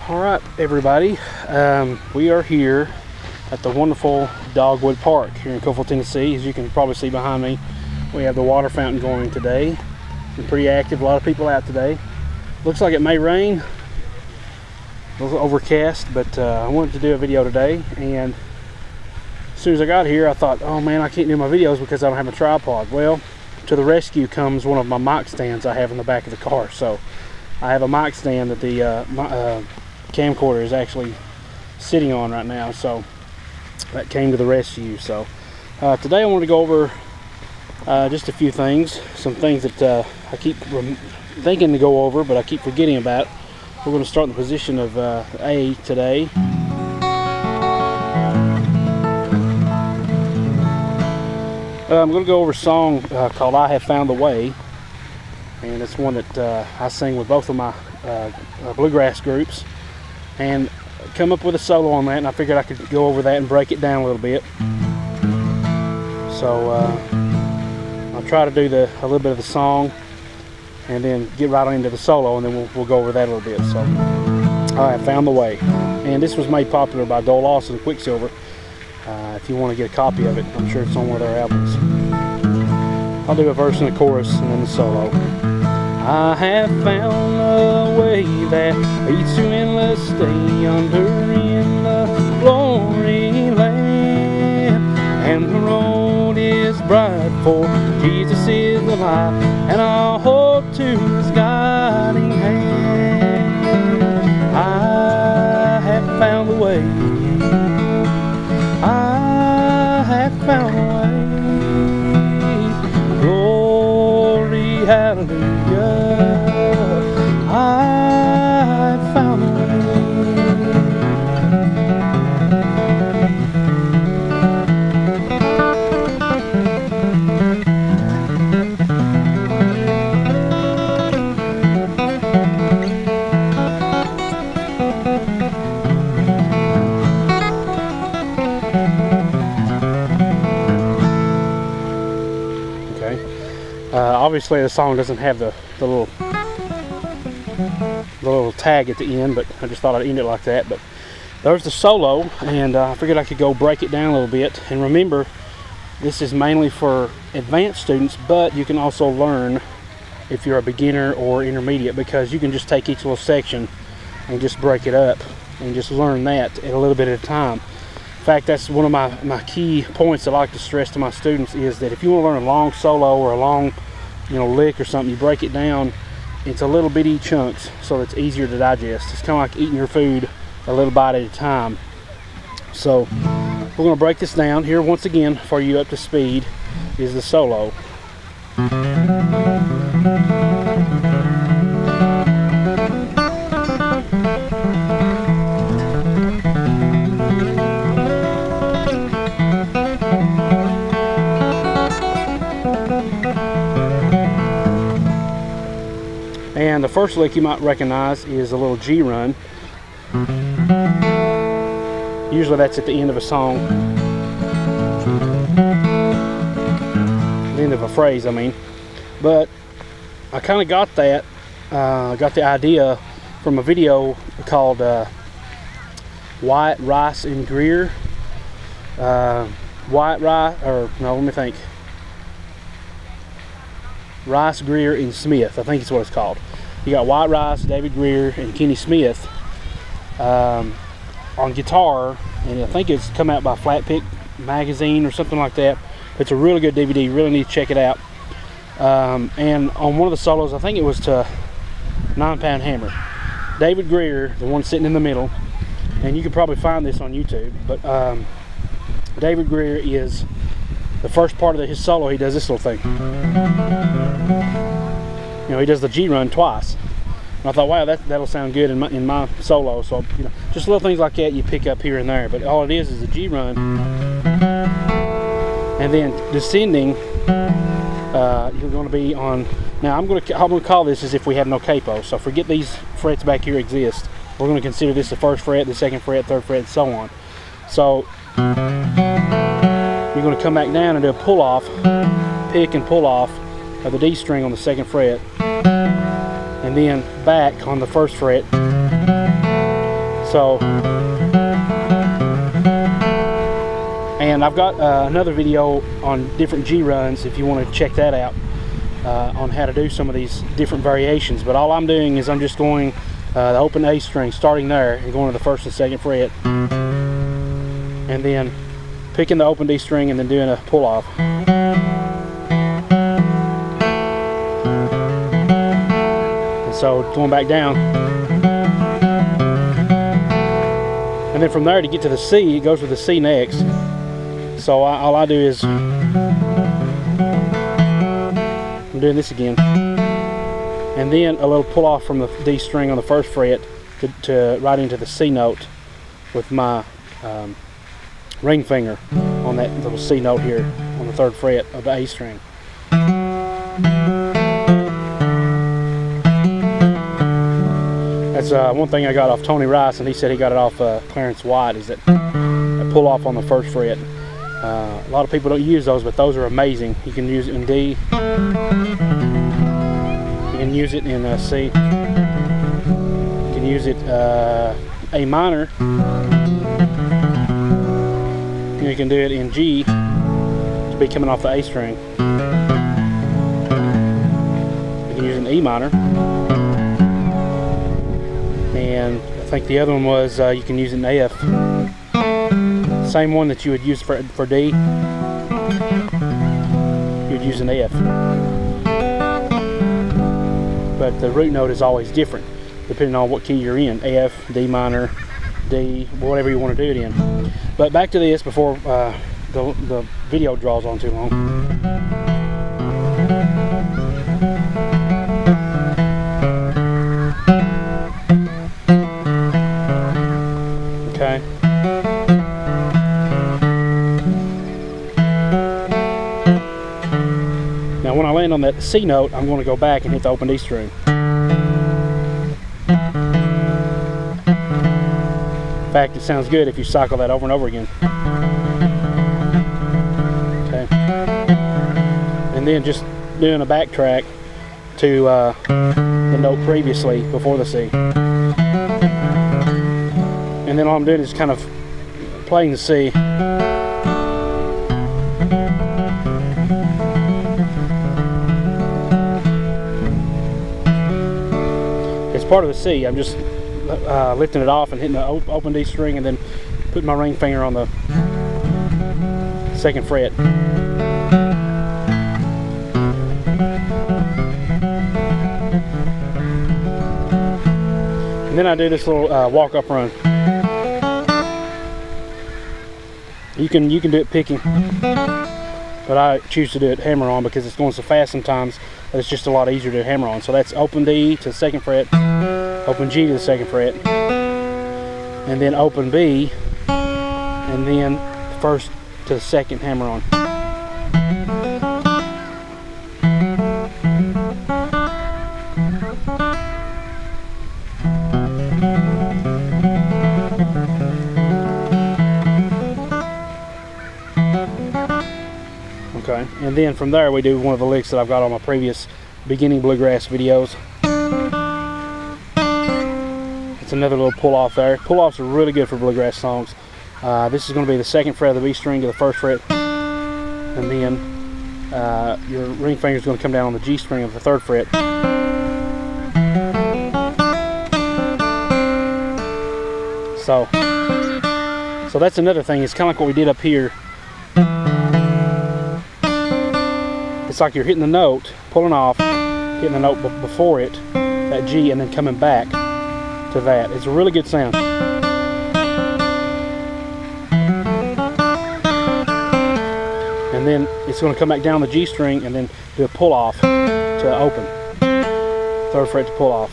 Alright everybody, we are here at the wonderful Dogwood Park here in Cookeville, Tennessee. As you can probably see behind me, we have the water fountain going today. Been pretty active, a lot of people out today. Looks like it may rain, a little overcast, but I wanted to do a video today, and as soon as I got here I thought, oh man, I can't do my videos because I don't have a tripod. Well, to the rescue comes one of my mic stands I have in the back of the car. So I have a mic stand that the camcorder is actually sitting on right now, so that came to the rescue. So today I want to go over just a few things, some things that I keep thinking to go over but I keep forgetting about. We're going to start in the position of A today. I'm going to go over a song called I Have Found the Way, and it's one that I sing with both of my bluegrass groups, and come up with a solo on that, and I figured I could go over that and break it down a little bit. So I'll try to do a little bit of the song and then get right on into the solo, and then we'll go over that a little bit. So I Have Found the Way, and this was made popular by Doyle Lawson Quicksilver. If you want to get a copy of it, I'm sure it's on one of their albums. I'll do a verse and a chorus and then the solo. I have found a way that leads to endless stay under in the glory land, and the road is bright, for Jesus is the light, and I'll hold to his guiding hand. I have found the way, I have found a way, glory, hallelujah, I have found a obviously the song doesn't have the little tag at the end, but I just thought I'd end it like that. But there's the solo, and I figured I could go break it down a little bit. And remember, this is mainly for advanced students, but you can also learn if you're a beginner or intermediate, because you can just take each little section and just break it up and just learn that at a little bit at a time. In fact, that's one of my key points I like to stress to my students, is that if you want to learn a long solo or a long lick or something, you break it down into little bitty chunks so it's easier to digest. It's kind of like eating your food a little bite at a time. So we're going to break this down here once again for you up to speed. Is the solo. And the first lick you might recognize is a little G run. Usually that's at the end of a song. The end of a phrase, I mean. But I kind of got that, got the idea from a video called White Rice and Greer. White Rice, or no, let me think. Rice, Greer, and Smith, I think it's what it's called. You got White Rice, David Greer, and Kenny Smith on guitar, and I think it's come out by Flat Pick magazine or something like that. It's a really good DVD. You really need to check it out. And on one of the solos, I think it was to 9 Pound Hammer, David Greer, the one sitting in the middle, and you can probably find this on YouTube, but David Greer is the first part of his solo. He does this little thing. He does the G run twice. And I thought, wow, that'll sound good in my solo. So just little things like that you pick up here and there. But all it is a G run, and then descending. You're going to be on. Now I'm going to call this as if we have no capo. So forget these frets back here exist. We're going to consider this the first fret, the second fret, third fret, and so on. So you're going to come back down and do a pull off, pick and pull off of the D string on the second fret, and then back on the first fret, So, and I've got another video on different G runs if you want to check that out, on how to do some of these different variations. But all I'm doing is I'm just going the open A string, starting there and going to the 1st and 2nd fret, and then picking the open D string and then doing a pull off. And so going back down, and then from there to get to the C, it goes with the C next. So all I do is, I'm doing this again, and then a little pull off from the D string on the 1st fret to right into the C note with my ring finger on that little C note here on the 3rd fret of the A string. That's one thing I got off Tony Rice, and he said he got it off Clarence White, is that pull off on the 1st fret. A lot of people don't use those, but those are amazing. You can use it in D, you can use it in C, you can use it A minor, you can do it in G to be coming off the A string, you can use it in E minor, and I think the other one was you can use it in F. Same one that you would use for D, you would use an F. But the root note is always different depending on what key you're in, F, D minor, D, whatever you want to do it in. But back to this before the video draws on too long. Okay. Now when I land on that C note, I'm going to go back and hit the open D string. In fact, it sounds good if you cycle that over and over again. Okay. And then just doing a backtrack to the note previously before the C. And then all I'm doing is kind of playing the C. It's part of the C. I'm just lifting it off and hitting the open D string and then putting my ring finger on the 2nd fret. And then I do this little walk-up run. You can do it picking, but I choose to do it hammer on because it's going so fast sometimes that it's just a lot easier to hammer on. So that's open D to the 2nd fret, open G to the 2nd fret, and then open B, and then 1st to the 2nd hammer on. Okay, and then from there we do one of the licks that I've got on my previous beginning bluegrass videos. It's another little pull off there. Pull offs are really good for bluegrass songs. This is going to be the 2nd fret of the B string to the 1st fret, and then your ring finger is going to come down on the G string of the 3rd fret. So that's another thing. It's kind of like what we did up here. It's like you're hitting the note, pulling off, hitting the note before it, that G, and then coming back to that. It's a really good sound. And then it's going to come back down the G string and then do a pull off to open. 3rd fret to pull off.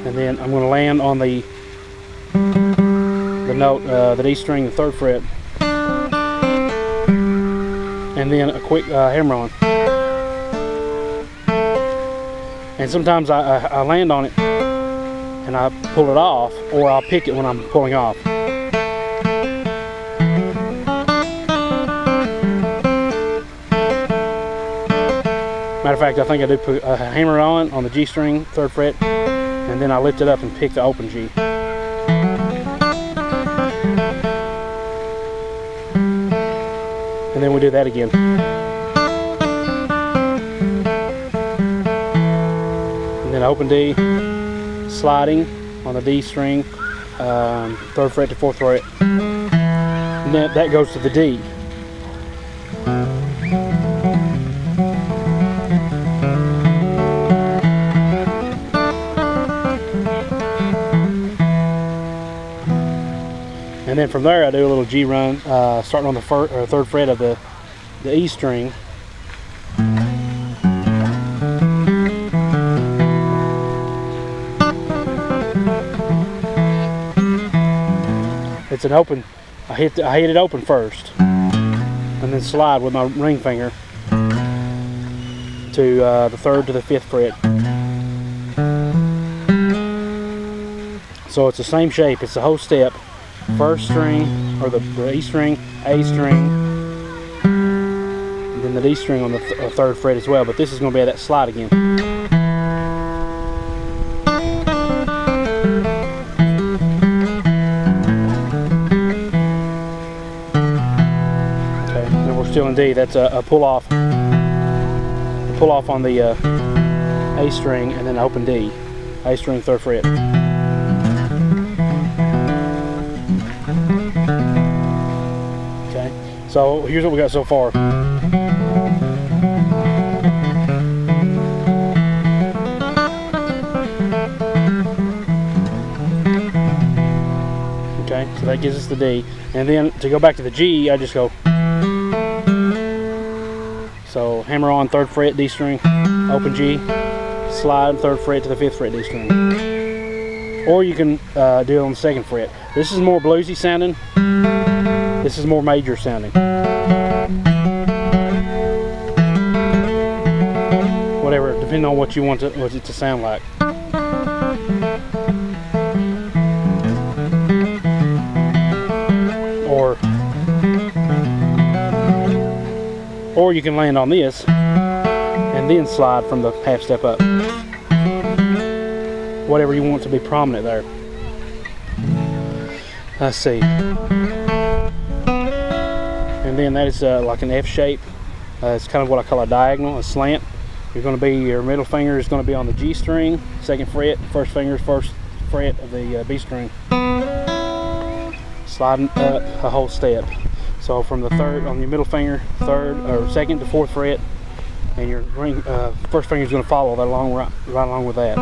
And then I'm going to land on the note, the D string, the 3rd fret, and then a quick hammer on. And sometimes I land on it and I pull it off, or I'll pick it when I'm pulling off. Matter of fact, I think I do put a hammer on the G string, 3rd fret, and then I lift it up and pick the open G. And then we do that again. And then open D, sliding on the D string, 3rd fret to 4th fret. And then that goes to the D. And then from there I do a little G run, starting on the 3rd fret of the E string. It's an open, I hit it open first, and then slide with my ring finger to the 3rd to the 5th fret. So it's the same shape, it's the whole step. 1st string, or the E string, A string, and then the D string on the 3rd fret as well, but this is going to be that slide again. Okay, and we're still in D. That's a pull off on the A string, and then open D, A string, 3rd fret. So here's what we got so far. Okay, so that gives us the D. And then to go back to the G, I just go. So hammer on 3rd fret, D string, open G, slide 3rd fret to the 5th fret, D string. Or you can do it on the 2nd fret. This is more bluesy sounding. This is more major sounding. Whatever, depending on what you want it to sound like. Or you can land on this and then slide from the half step up. Whatever you want to be prominent there. Let's see. And then that is like an F shape. It's kind of what I call a diagonal, a slant. Your middle finger is going to be on the G string, 2nd fret, 1st finger is 1st fret of the B string. Sliding up a whole step. So from the 3rd on your middle finger, 3rd or 2nd to 4th fret, and your ring 1st finger is going to follow that right along with that.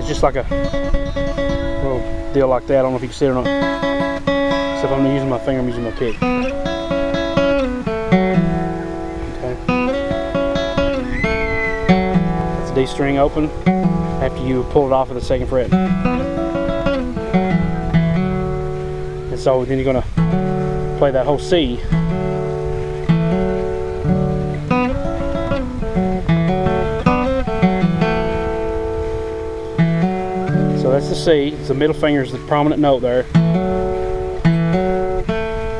Just like a little deal like that. I don't know if you can see it or not. Except I'm not using my finger, I'm using my pick. Okay. That's a D string open after you pull it off of the 2nd fret. And so then you're going to play that whole C. So that's the C. The middle finger is the prominent note there.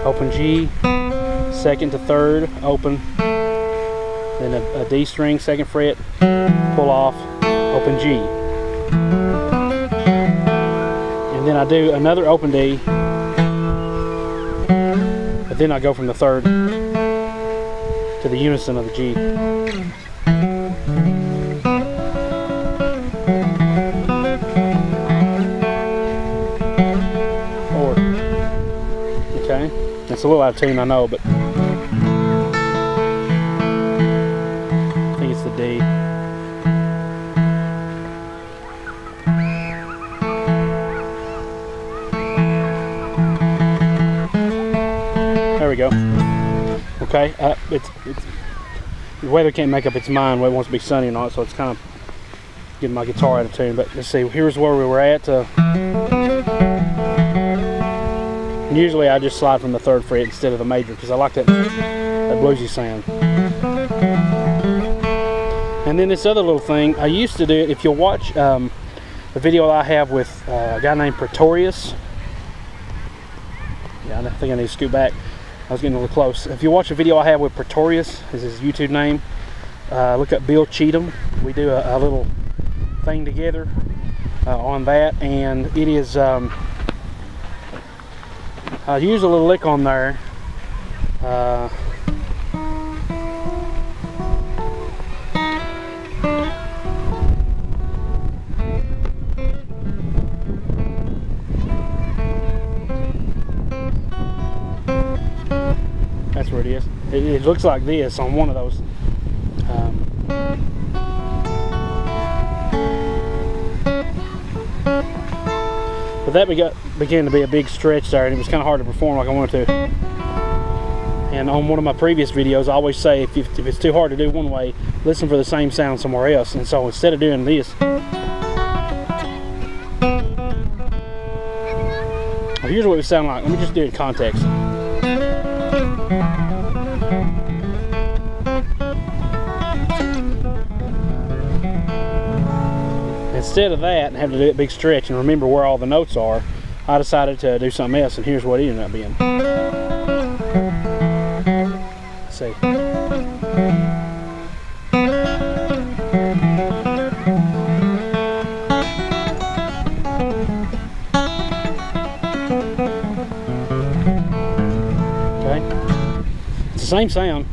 Open G, 2nd to 3rd, open. Then a D string, 2nd fret, pull off, open G. And then I do another open D, but then I go from the 3rd to the unison of the G. Okay, it's a little out of tune, I know, but I think it's the D. There we go. Okay, it's the weather can't make up its mind whether it wants to be sunny or not, so it's kind of getting my guitar out of tune. But let's see, here's where we were at. Usually I just slide from the 3rd fret instead of the major because I like that bluesy sound. And then this other little thing, I used to do it, if you'll watch the video I have with a guy named Pretorius. Yeah, I think I need to scoot back. I was getting a little close. If you watch a video I have with Pretorius, is his YouTube name, look up Bill Cheatham. We do a little thing together on that, and it is I use a little lick on there. That's where it is. It looks like this on one of those. But that began to be a big stretch there, and it was kind of hard to perform like I wanted to. And on one of my previous videos, I always say if it's too hard to do one way, listen for the same sound somewhere else. And so instead of doing this, well, here's what it would sound like. Let me just do it in context. Instead of that and having to do that big stretch and remember where all the notes are, I decided to do something else, and here's what it ended up being. Let's see. Okay. It's the same sound.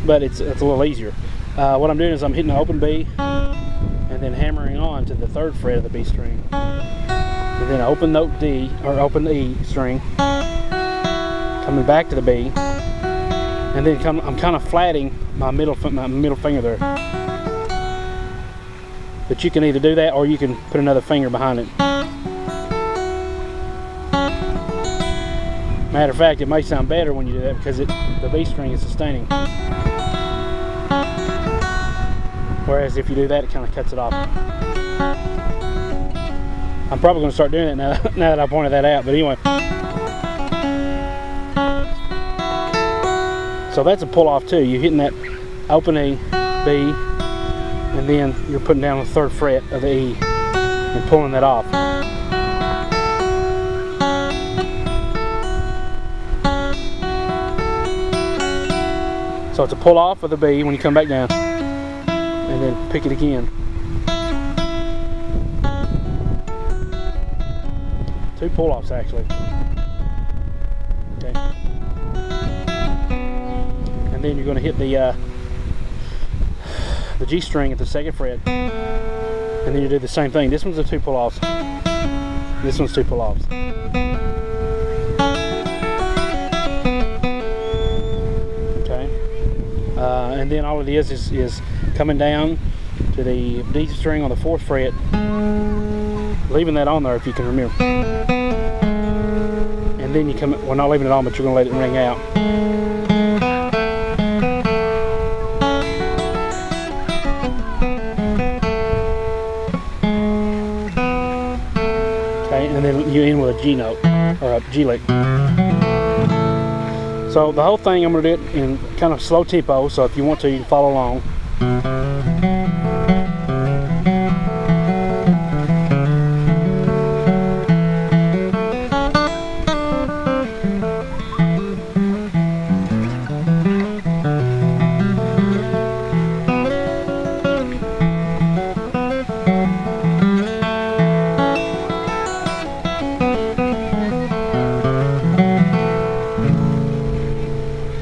But it's a little easier. What I'm doing is I'm hitting the open B and then hammering on to the 3rd fret of the B string, and then open note D, or open E string, coming back to the B, and then I'm kind of flatting my middle finger there. But you can either do that or you can put another finger behind it. Matter of fact, it may sound better when you do that because the B string is sustaining. Whereas if you do that, it kind of cuts it off. I'm probably going to start doing it now that I pointed that out. But anyway. So that's a pull off too. You're hitting that open E, B, and then you're putting down the 3rd fret of the E and pulling that off. So it's a pull off of the B when you come back down, and then pick it again. 2 pull offs actually. Okay. And then you're going to hit the G string at the 2nd fret, and then you do the same thing. This one's a 2 pull offs. This one's 2 pull offs. And then all it is coming down to the D string on the 4th fret, leaving that on there if you can remember. And then you come, well, not leaving it on, but you're going to let it ring out. Okay, and then you end with a G note, or a G lick. So the whole thing, I'm going to do it in kind of slow tempo, so if you want to, you can follow along.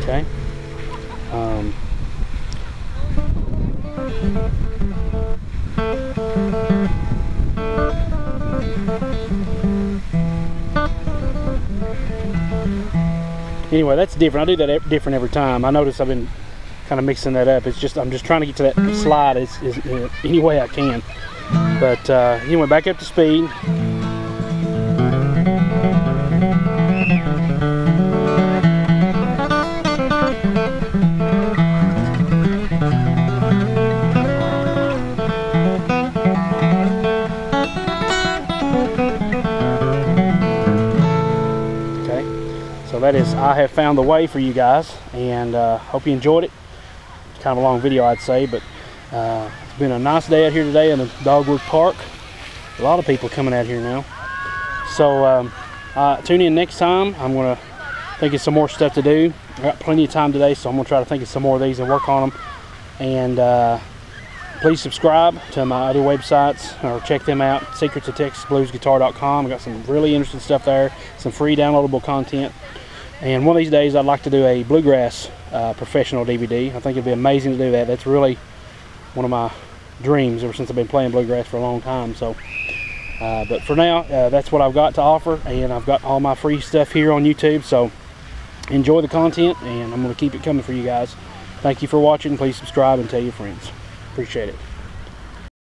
Okay. Anyway, that's different. I do that different every time. I notice I've been kind of mixing that up. It's just I'm just trying to get to that slide any way I can. But anyway, back up to speed. That is, I have found the way for you guys, and hope you enjoyed it. It's kind of a long video, I'd say, but it's been a nice day out here today in the Dogwood Park, A lot of people coming out here now. So tune in next time. I'm going to think of some more stuff to do. I got plenty of time today, so I'm going to try to think of some more of these and work on them. And please subscribe to my other websites, or check them out, secretsofTexasBluesGuitar.com. I got some really interesting stuff there, some free downloadable content. And one of these days I'd like to do a Bluegrass professional DVD. I think it'd be amazing to do that. That's really one of my dreams ever since I've been playing Bluegrass for a long time. So but for now, that's what I've got to offer, and I've got all my free stuff here on YouTube. So enjoy the content, and I'm going to keep it coming for you guys. Thank you for watching. Please subscribe and tell your friends. Appreciate it.